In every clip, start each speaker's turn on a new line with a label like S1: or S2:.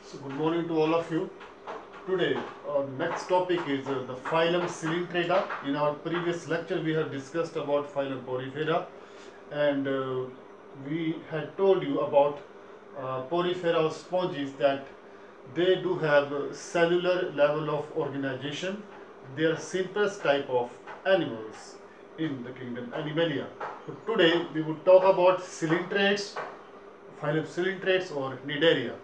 S1: So good morning to all of you. Today our next topic is the phylum Coelenterata. In our previous lecture we have discussed about phylum Porifera, and we had told you about Porifera or sponges that they do have a cellular level of organization. They are simplest type of animals in the kingdom Animalia. So today we would talk about Coelentrates, phylum Coelentrates or Cnidaria.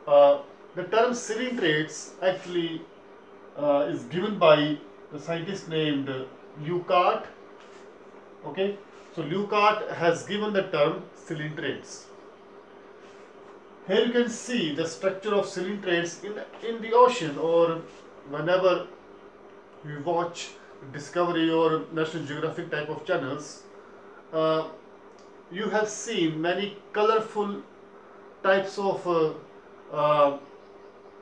S1: Uh, the term Coelentrates actually is given by the scientist named Leuckart. Okay, so Leuckart has given the term Coelentrates. Here you can see the structure of Coelentrates in the ocean, or whenever we watch Discovery or National Geographic type of channels. Uh, you have seen many colorful types of uh,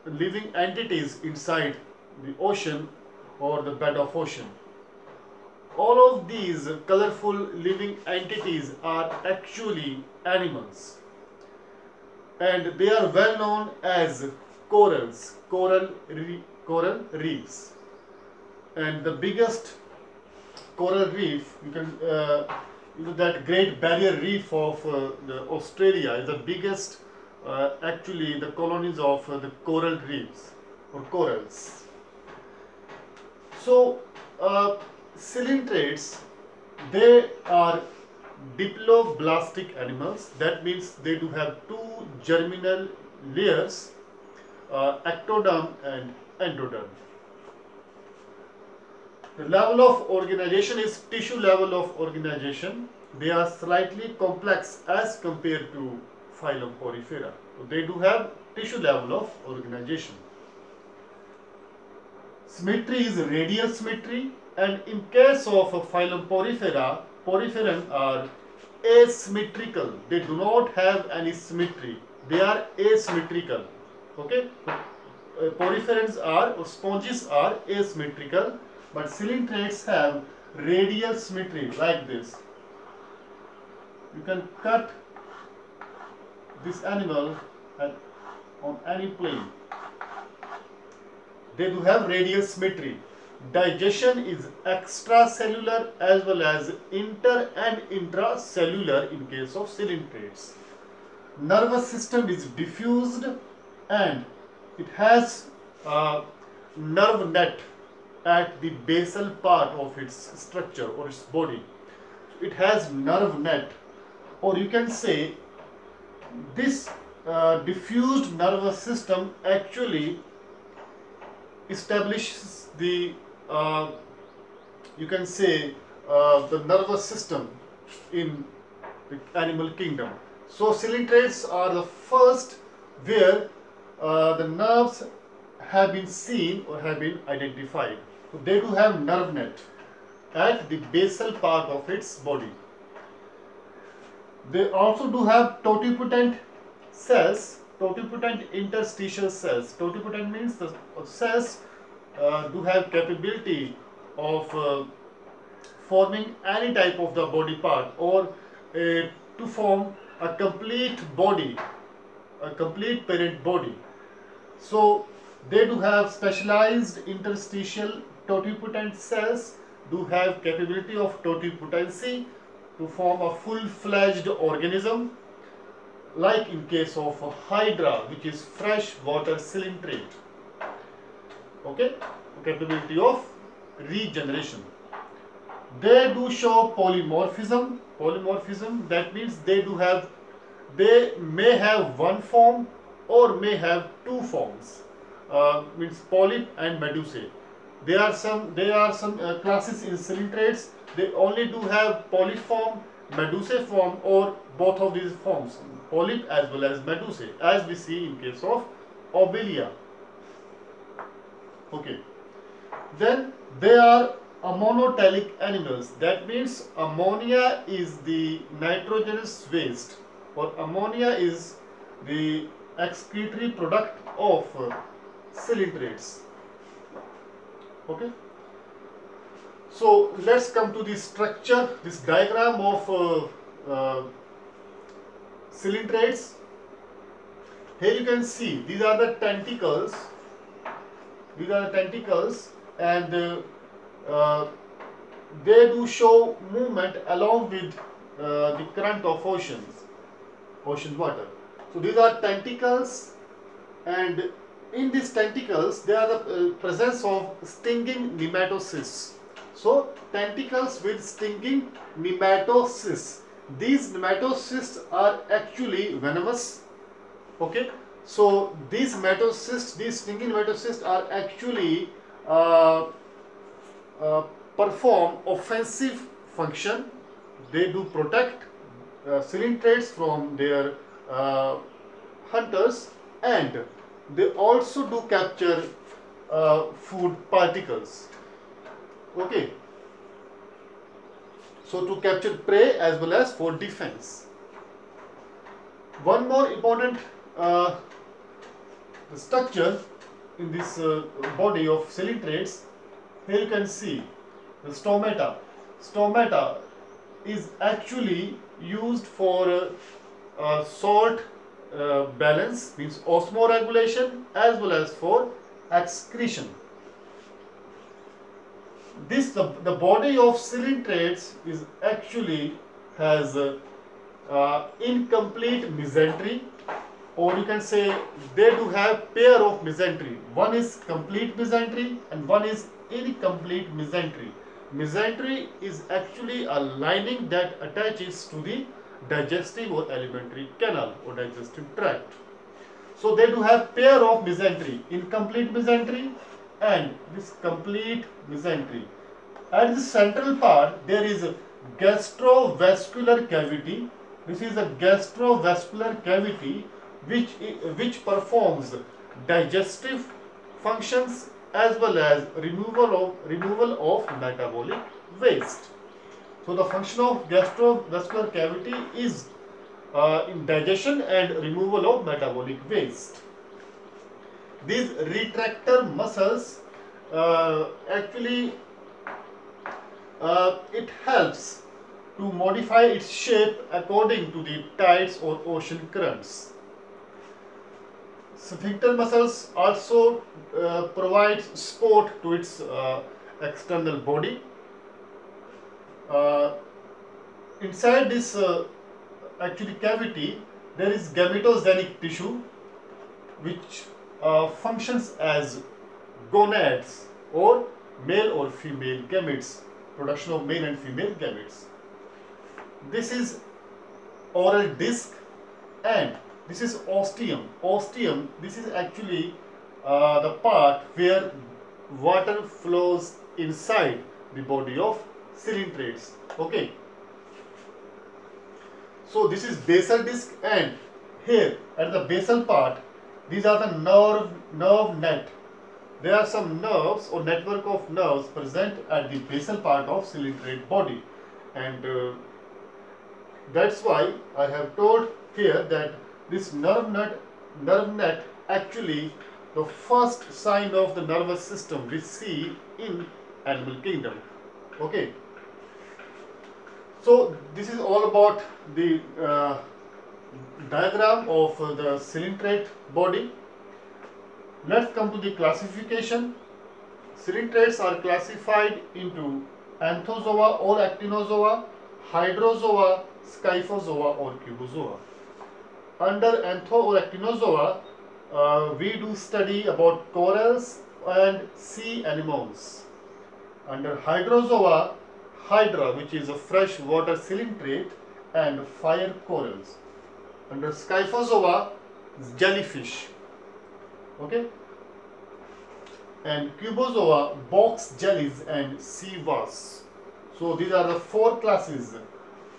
S1: living entities inside the ocean or the bed of ocean. All of these colorful living entities are actually animals, and they are well known as corals, coral reefs. And the biggest coral reef, that Great Barrier Reef of the Australia is the biggest, actually the colonies of the coral reefs or corals. So Coelentrates, they are diploblastic animals. That means they do have two germinal layers, ectoderm and endoderm. The level of organization is tissue level of organization. They are slightly complex as compared to phylum Porifera. So they do have tissue level of organization. Symmetry is radial symmetry, and in case of phylum Porifera, poriferan are asymmetrical. They do not have any symmetry. They are asymmetrical. Okay? Poriferans are, or sponges are asymmetrical, but Coelentrates have radial symmetry like this. You can cut this animal on any plane. They do have radial symmetry. Digestion is extracellular as well as inter and intracellular in case of Coelentrates. Nervous system is diffused, and it has a nerve net at the basal part of its structure or its body. It has nerve net, or you can say this diffused nervous system actually establishes the you can say the nervous system in the animal kingdom. So Coelentrates are the first where the nerves have been seen or have been identified. So they do have nerve net at the basal part of its body. They also do have totipotent cells, totipotent interstitial cells. Totipotent means the cells do have capability of forming any type of the body part, or to form a complete body, a complete parent body. So they do have specialized interstitial totipotent cells, do have capability of totipotency to form a full-fledged organism, like in case of Hydra, which is freshwater coelenterate. Okay, capability of regeneration. They do show polymorphism. Polymorphism, that means they may have one form or may have two forms. Means polyp and medusae. There are some classes in Coelentrates. They only do have polyp form, medusae form, or both of these forms, polyp as well as medusae, as we see in case of Obelia. Okay. Then they are ammonotelic animals. That means ammonia is the nitrogenous waste, or ammonia is the excretory product of Coelentrates. Okay. So let's come to the structure, this diagram of Coelentrates. Here you can see these are the tentacles. These are the tentacles, and uh, they do show movement along with the current of ocean water. So these are tentacles, and in these tentacles there are the presence of stinging nematocysts. So tentacles with stinging nematocysts. These nematocysts are actually venomous. Okay, so these nematocysts, these stinging nematocysts are actually uh, uh, perform offensive function. They do protect coelenterates from their uh, hunters, and they also do capture food particles. Okay, so to capture prey as well as for defense. One more important structure in this body of coelenterates. Here you can see the stomata. Stomata is actually used for salt balance, means osmoregulation, as well as for excretion. The body of coelenterates is actually has incomplete mesentery, or you can say they do have pair of mesentery. One is complete mesentery and one is incomplete mesentery. Mesentery is actually a lining that attaches to the digestive or alimentary canal or digestive tract. So they do have pair of mesentery, incomplete mesentery and this complete mesentery. At the central part there is a gastrovascular cavity. This is a gastrovascular cavity which performs digestive functions as well as removal of metabolic waste. So the function of gastrovascular cavity is in digestion and removal of metabolic waste. These retractor muscles actually it helps to modify its shape according to the tides or ocean currents. Sphincter muscles also provide support to its external body. Inside this actually cavity there is gametogenic tissue which functions as gonads or male or female gametes, production of male and female gametes. This is oral disc and this is ostium. Ostium, this is actually the part where water flows inside the body of coelenterates. Okay. So this is basal disc, and here at the basal part these are the nerve net. There are some nerves or network of nerves present at the basal part of coelenterate body, and that's why I have told here that this nerve net actually the first sign of the nervous system we see in animal kingdom. Okay. So this is all about the diagram of the coelenterate body. Let's come to the classification. Coelenterates are classified into anthozoa or actinozoa, hydrozoa, scyphozoa or cubozoa. Under antho or actinozoa, we do study about corals and sea anemones. Under hydrozoa, hydra, which is a freshwater coelenterate, and fire corals. Under scyphozoa, jellyfish. Okay, and cubozoa, box jellies and sea wasps. So these are the four classes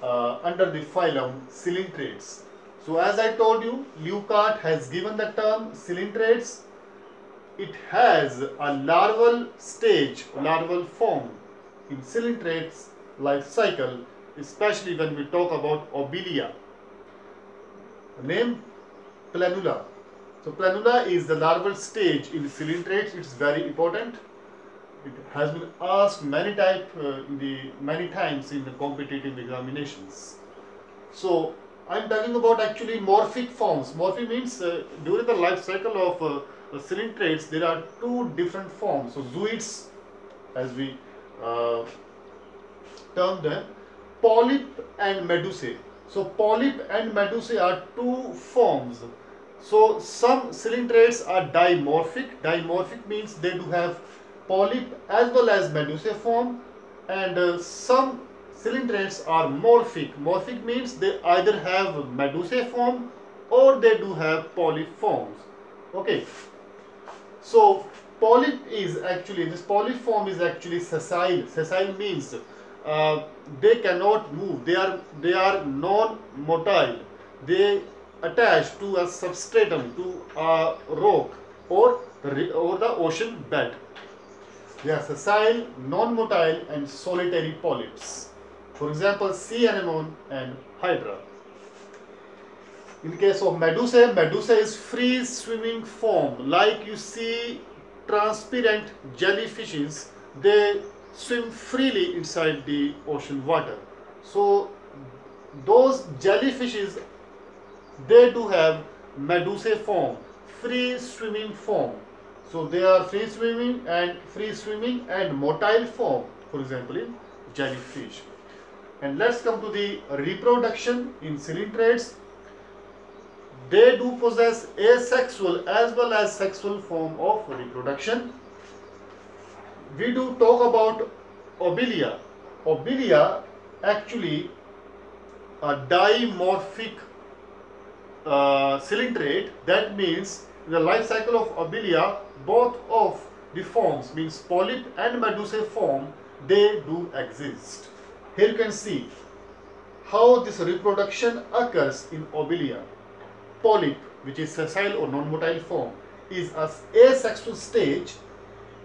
S1: under the phylum coelenterates. So as I told you, Leucart has given the term coelenterates. It has a larval stage, larval form in coelenterates life cycle, especially when we talk about Obelia. The name planula. So planula is the larval stage in coelenterates. It's very important. It has been asked many times in the competitive examinations. So I'm talking about actually morphic forms. Morphic means during the life cycle of ciliates, there are two different forms. So zooids, as we uh, term them, polyp and medusae. So polyp and medusae are two forms. So some ciliates are dimorphic. Dimorphic means they do have polyp as well as medusae form, and some ciliates are morphic. Morphic means they either have medusae form or they do have polyp forms. Okay. So polyp is actually, this polyp form is actually sessile. Sessile means they cannot move. They are non-motile. They attach to a substratum, to a rock or the ocean bed. They are sessile, non-motile, and solitary polyps. For example, sea anemone and hydra. In case of medusae, medusae is free swimming form. Like you see transparent jellyfishes, they swim freely inside the ocean water. So those jellyfishes, they do have medusae form, free swimming form. So they are free swimming and motile form, for example in jellyfish. And let's come to the reproduction in ciliates. They do possess asexual as well as sexual form of reproduction. We do talk about obelia. Obelia actually a dimorphic ciliate. That means in the life cycle of obelia, both of the forms, means polyp and medusae form, they do exist. Here you can see how this reproduction occurs in obelia. Polyp, which is sessile or non-motile form, is a asexual stage,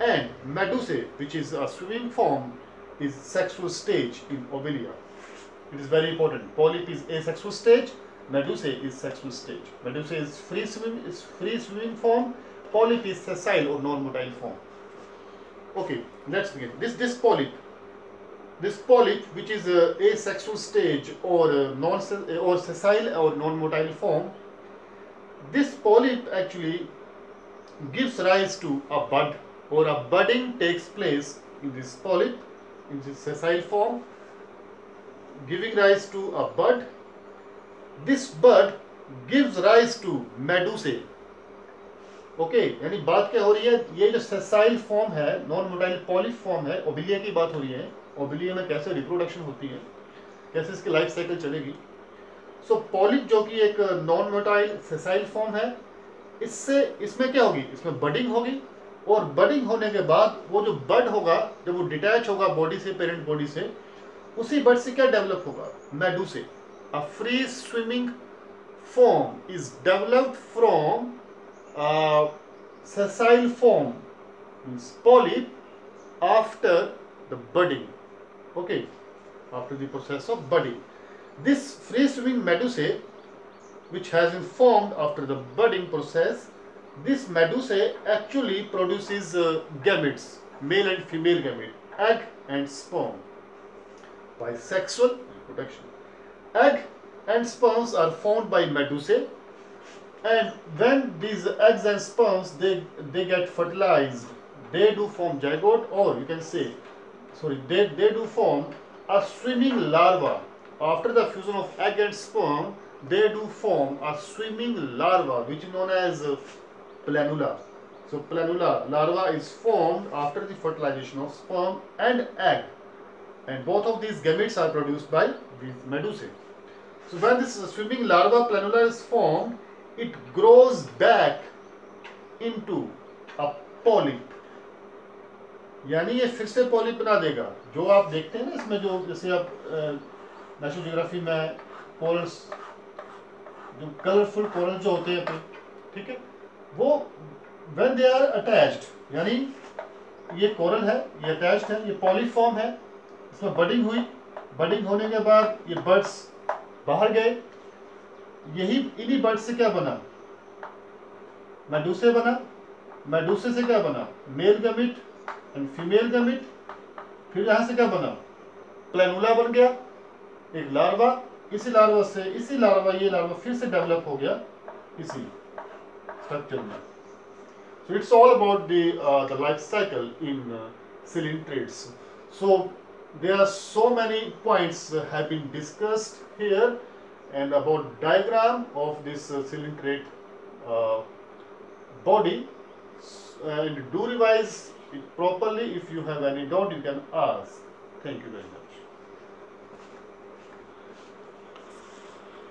S1: and medusae, which is a swimming form, is sexual stage in obelia. It is very important. Polyp is asexual stage, medusae is sexual stage. Medusae is free swimming form, polyp is sessile or non-motile form. Okay, let's begin. This polyp, which is a asexual stage or sessile or non-motile form, this polyp actually gives rise to a bud, or a budding takes place in this polyp, in this sessile form, giving rise to a bud. This bud gives rise to medusae. Okay, यानी बात क्या हो रही है, ये जो sessile form है, non motile polyp form है, ओबिलिया की बात हो रही है. ओबिलिया में कैसे रिप्रोडक्शन होती है, कैसे इसकी लाइफ साइकिल चलेगी. सो पॉलिप जो कि एक नॉन मोटाइल सेसाइल फॉर्म है, इसमें क्या होगी, इसमें बडिंग होगी, और बडिंग होने के बाद वो जो बड होगा, जब वो डिटैच होगा बॉडी से, पेरेंट बॉडी से, उसी बड से क्या डेवलप होगा, medusa. A free swimming form is developed from sessile form, means polyp, after the budding. Okay, after the process of budding, this free swimming medusae, which has been formed after the budding process, this medusae actually produces gametes, male and female gamete, egg and sperm, by sexual reproduction. Egg and sperms are formed by medusae, and when these eggs and sperms they get fertilized, they do form zygote, or you can say, sorry, they do form a swimming larva. After the fusion of egg and sperm, they do form a swimming larva, which is known as planula. So planula larva is formed after the fertilization of sperm and egg, and both of these gametes are produced by these medusae. So when this swimming larva planula is formed, it grows back into a polyp. यानी ये फिर से polyp बना देगा. जो आप देखते हैं ना इसमें, जो जैसे आप नेशनल ज्योग्राफी में कोरल्स, जो कलरफुल कोरल जो होते हैं, ठीक है, वो when they are attached, यानी ये कोरल है, ये अटैच्ड है, ये पॉलिप फॉर्म है, इसमें बडिंग हुई, बडिंग होने के बाद ये बर्ड्स बाहर गए, यही इन्हीं बर्ड से क्या बना, मेडुसे बना. मेडुसे से क्या बना, male gamete and female gamete. फिर यहां से क्या बना, प्लेनुला बन गया, एक लार्वा, इसी लार्वा से ये लार्वा फिर से डेवलप हो गया इसी स्ट्रक्चर में. So it's all about the life cycle in cylindrids. So there are so many points have been discussed here, and about diagram of this cylindrid body, and do revise it properly. If you have any doubt, you can ask. Thank you very much.